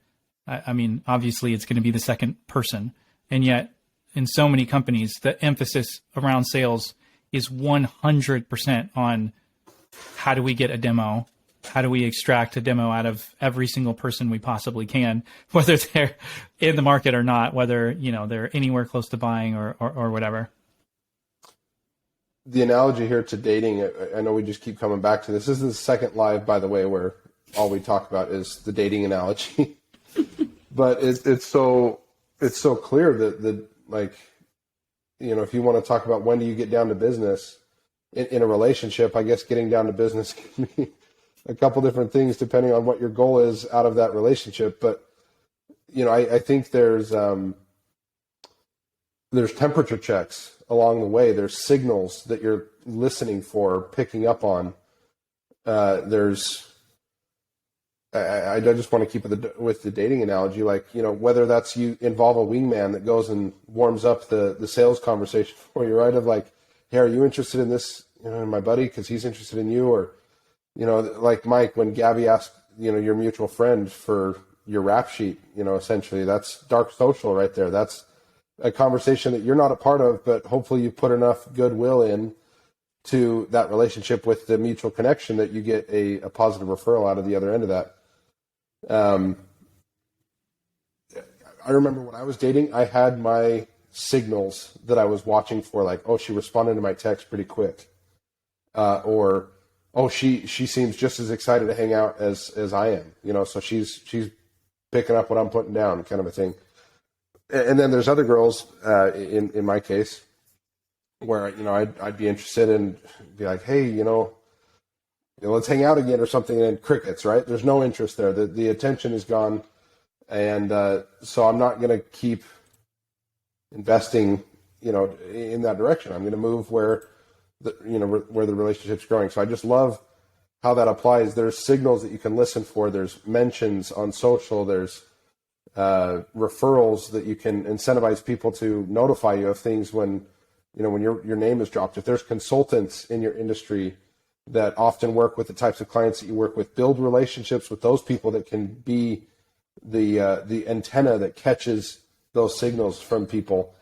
I mean, obviously it's going to be the second person. And yet in so many companies, the emphasis around sales is 100% on how do we get a demo? How do we extract a demo out of every single person we possibly can, whether they're in the market or not, whether, they're anywhere close to buying or whatever. The analogy here to dating, I know we just keep coming back to this. This is the second live, by the way, where all we talk about is the dating analogy. But it's so clear that if you want to talk about when do you get down to business in a relationship, I guess getting down to business can be a couple different things depending on what your goal is out of that relationship. But, I think there's temperature checks along the way. There's signals that you're listening for, picking up on. I just want to keep with the dating analogy, whether that's you involve a wingman that goes and warms up the sales conversation for you, right? Of like, hey, are you interested in this, in my buddy, because he's interested in you? Or, like Mike, when Gabby asked, your mutual friend for your rap sheet, essentially that's dark social right there. That's a conversation that you're not a part of, but hopefully you put enough goodwill in to that relationship with the mutual connection that you get a positive referral out of the other end of that. I remember when I was dating, I had my signals that I was watching for, like, oh, she responded to my text pretty quick. Or, oh, she seems just as excited to hang out as I am, so she's picking up what I'm putting down, kind of a thing. And then there's other girls, in my case, where, I'd be interested and be like, hey, let's hang out again or something, and then crickets, right? There's no interest there. The attention is gone. And so I'm not going to keep investing, in that direction. I'm going to move where the relationship's growing. So I just love how that applies. There's signals that you can listen for. There's mentions on social. There's referrals that you can incentivize people to notify you of things when your name is dropped. If there's consultants in your industry that often work with the types of clients that you work with, build relationships with those people that can be the antenna that catches those signals from people.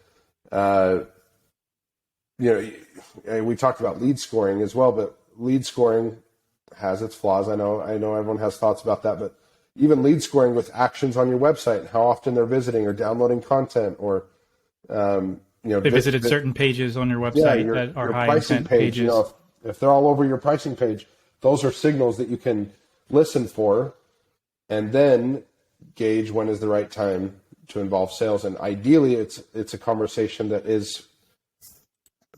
We talked about lead scoring as well, but lead scoring has its flaws. I know everyone has thoughts about that, but even lead scoring with actions on your website, how often they're visiting or downloading content, or they visited certain pages on your website that are high intent page, pages. If they're all over your pricing page, those are signals that you can listen for and then gauge when is the right time to involve sales. And ideally, it's a conversation that is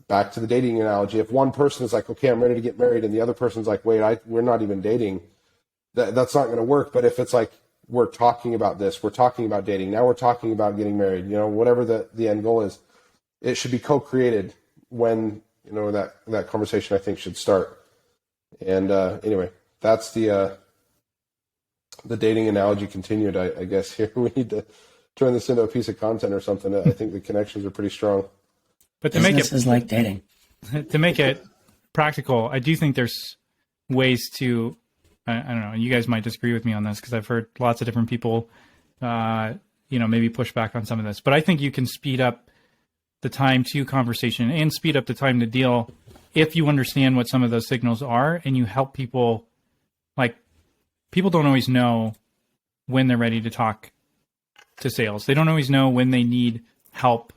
back to the dating analogy. If one person is like, okay, I'm ready to get married, and the other person's like, wait, we're not even dating, that's not going to work. But if it's like, we're talking about this, we're talking about dating, now we're talking about getting married, whatever the end goal is, it should be co-created when that conversation, I think, should start. And anyway, that's the dating analogy continued. I guess here we need to turn this into a piece of content or something. I think the connections are pretty strong. But to make it is like dating. To make it practical, I do think there's ways to. I don't know. You guys might disagree with me on this because I've heard lots of different people, maybe push back on some of this. But I think you can speed up the time to conversation and speed up the time to deal if you understand what some of those signals are and you help people. Like, people don't always know when they're ready to talk to sales. They don't always know when they need help.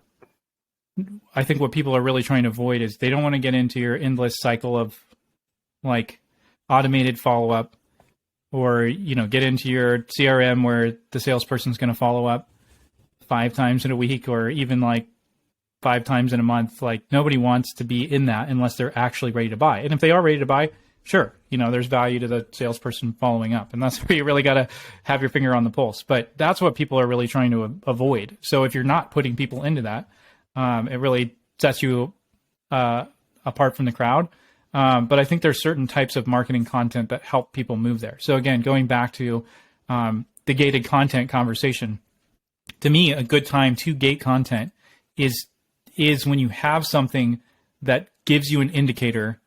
I think what people are really trying to avoid is they don't want to get into your endless cycle of like automated follow-up, or, get into your CRM where the salesperson's going to follow up 5 times in a week or even like 5 times in a month. Like, nobody wants to be in that unless they're actually ready to buy. And if they are ready to buy, sure, there's value to the salesperson following up. And that's where you really got to have your finger on the pulse. But that's what people are really trying to avoid. So if you're not putting people into that, it really sets you apart from the crowd. But I think there's certain types of marketing content that help people move there. So again, going back to the gated content conversation, to me, a good time to gate content is when you have something that gives you an indicator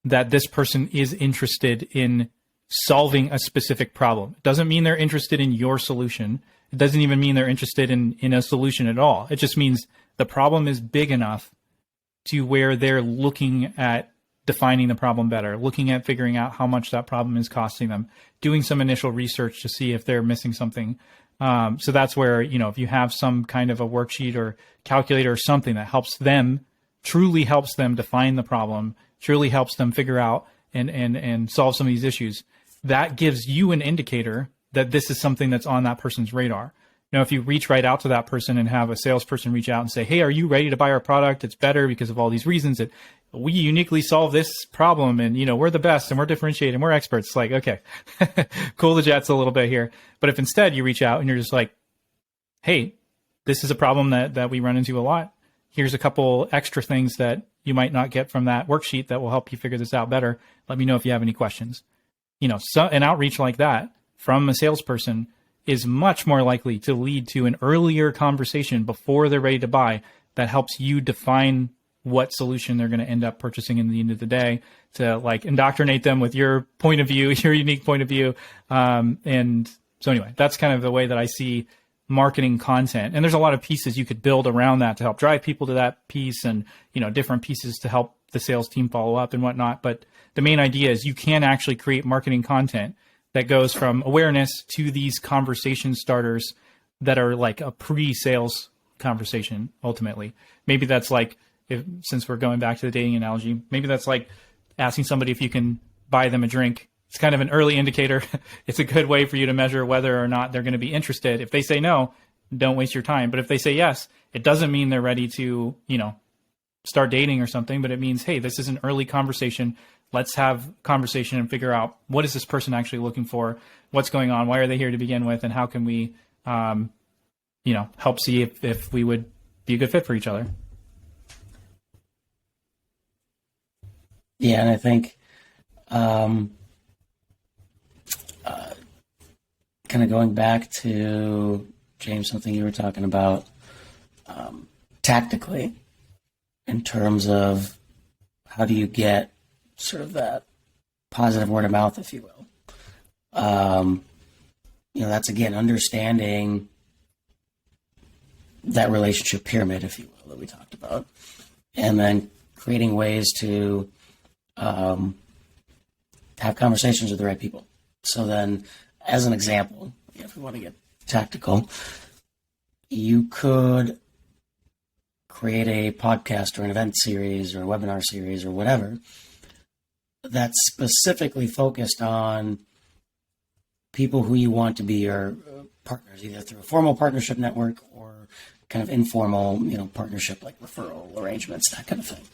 that this person is interested in solving a specific problem. It doesn't mean they're interested in your solution. It doesn't even mean they're interested in a solution at all. It just means the problem is big enough to where they're looking at defining the problem better, looking at figuring out how much that problem is costing them, doing some initial research to see if they're missing something. So that's where, if you have some kind of a worksheet or calculator or something that truly helps them define the problem, truly helps them figure out and solve some of these issues, that gives you an indicator that this is something that's on that person's radar. If you reach right out to that person and have a salesperson reach out and say, hey, are you ready to buy our product? It's better because of all these reasons that we uniquely solve this problem, and we're the best and we're differentiated and we're experts. Like, okay, cool the jets a little bit here. But if instead you reach out and you're just like, hey, this is a problem that we run into a lot. Here's a couple extra things that you might not get from that worksheet that will help you figure this out better. Let me know if you have any questions. So an outreach like that from a salesperson is much more likely to lead to an earlier conversation before they're ready to buy that helps you define what solution they're going to end up purchasing in the end of the day, to like indoctrinate them with your point of view, your unique point of view. And so anyway, that's kind of the way that I see marketing content. And there's a lot of pieces you could build around that to help drive people to that piece, and, different pieces to help the sales team follow up and whatnot. But the main idea is you can actually create marketing content that goes from awareness to these conversation starters that are like a pre-sales conversation. Ultimately, maybe that's like, since we're going back to the dating analogy, maybe that's like asking somebody if you can buy them a drink. It's kind of an early indicator. It's a good way for you to measure whether or not they're going to be interested. If they say no, don't waste your time. But if they say yes, it doesn't mean they're ready to, start dating or something, but it means, hey, this is an early conversation. Let's have conversation and figure out, what is this person actually looking for? What's going on? Why are they here to begin with? And how can we, help see if we would be a good fit for each other? Yeah, and I think kind of going back to, James, something you were talking about tactically in terms of how do you get sort of that positive word of mouth, if you will. That's again understanding that relationship pyramid, if you will, that we talked about, and then creating ways to have conversations with the right people. So then, as an example, if we want to get tactical, you could create a podcast or an event series or a webinar series or whatever that's specifically focused on people who you want to be your partners, either through a formal partnership network or kind of informal, partnership like referral arrangements, that kind of thing.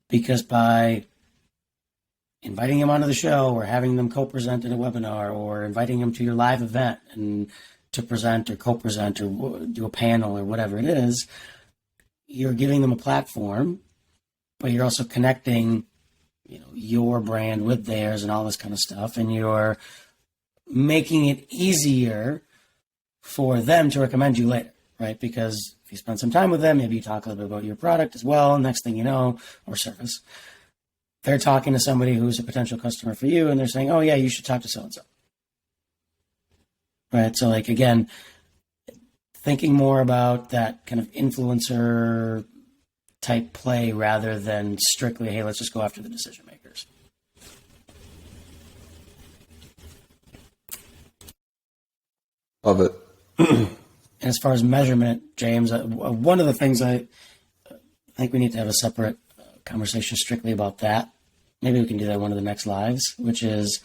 Because by inviting them onto the show or having them co-present in a webinar or inviting them to your live event and to present or co-present or do a panel or whatever it is, you're giving them a platform, but you're also connecting, your brand with theirs and all this kind of stuff. And you're making it easier for them to recommend you later, right? Because if you spend some time with them, maybe you talk a little bit about your product as well. Next thing you know, or service, they're talking to somebody who's a potential customer for you, and they're saying, "Oh yeah, you should talk to so-and-so." Right? So like, again, thinking more about that kind of influencer type play rather than strictly, hey, let's just go after the decision makers. Love it. And as far as measurement, James, one of the things I think we need to have a separate conversation strictly about that. Maybe we can do that one of the next lives, which is,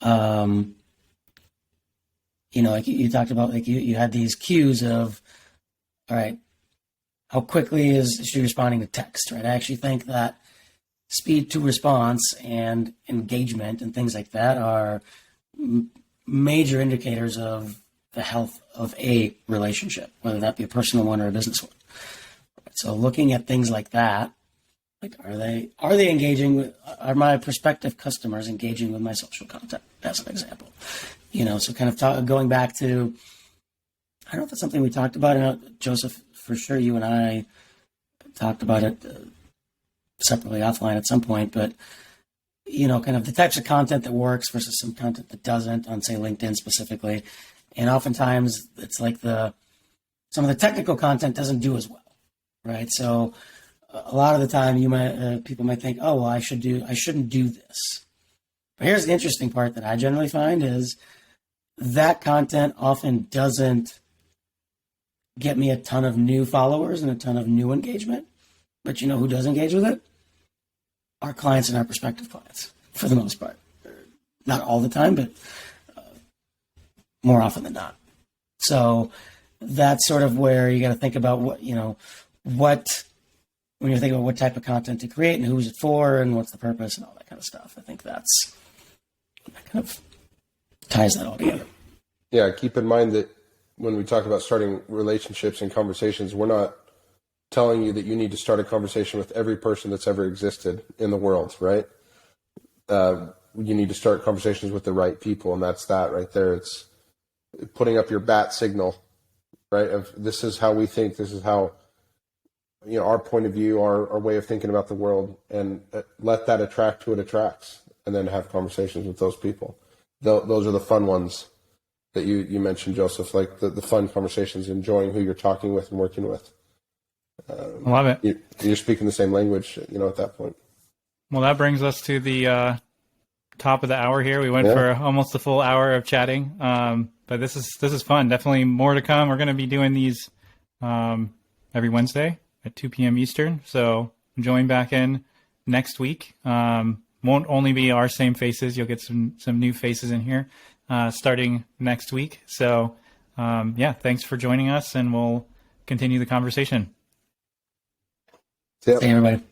like you talked about, like you had these cues of, all right, how quickly is she responding to text, right? I actually think that speed to response and engagement and things like that are major indicators of the health of a relationship, whether that be a personal one or a business one. So looking at things like that, like are they engaging with, are my prospective customers engaging with my social content, as an example? So kind of going back to, I don't know if that's something we talked about. I know, Joseph, for sure you and I talked about it separately offline at some point, but kind of the types of content that works versus some content that doesn't on, say, LinkedIn specifically. And oftentimes it's like some of the technical content doesn't do as well, right? So a lot of the time people might think, oh, well, I shouldn't do this. But here's the interesting part that I generally find is that content often doesn't get me a ton of new followers and a ton of new engagement. But who does engage with it? Our clients and our prospective clients, for the most part. Not all the time, but more often than not. So that's sort of where you got to think about when you're thinking about what type of content to create and who's it for and what's the purpose and all that kind of stuff. I think that kind of ties that all together. Yeah, keep in mind that when we talk about starting relationships and conversations, we're not telling you that you need to start a conversation with every person that's ever existed in the world, right? You need to start conversations with the right people, and that's that right there. It's putting up your bat signal, right? Of this is how we think, this is how, our point of view, our way of thinking about the world, and let that attract who it attracts, and then have conversations with those people. Those are the fun ones that you mentioned, Joseph, like the fun conversations, enjoying who you're talking with and working with. Love it. You're speaking the same language, at that point. Well, that brings us to the top of the hour here. We went for almost a full hour of chatting, but this is fun. Definitely more to come. We're going to be doing these every Wednesday at 2 p.m. Eastern. So join back in next week. Won't only be our same faces. You'll get some new faces in here starting next week. So thanks for joining us, and we'll continue the conversation. See you, everybody.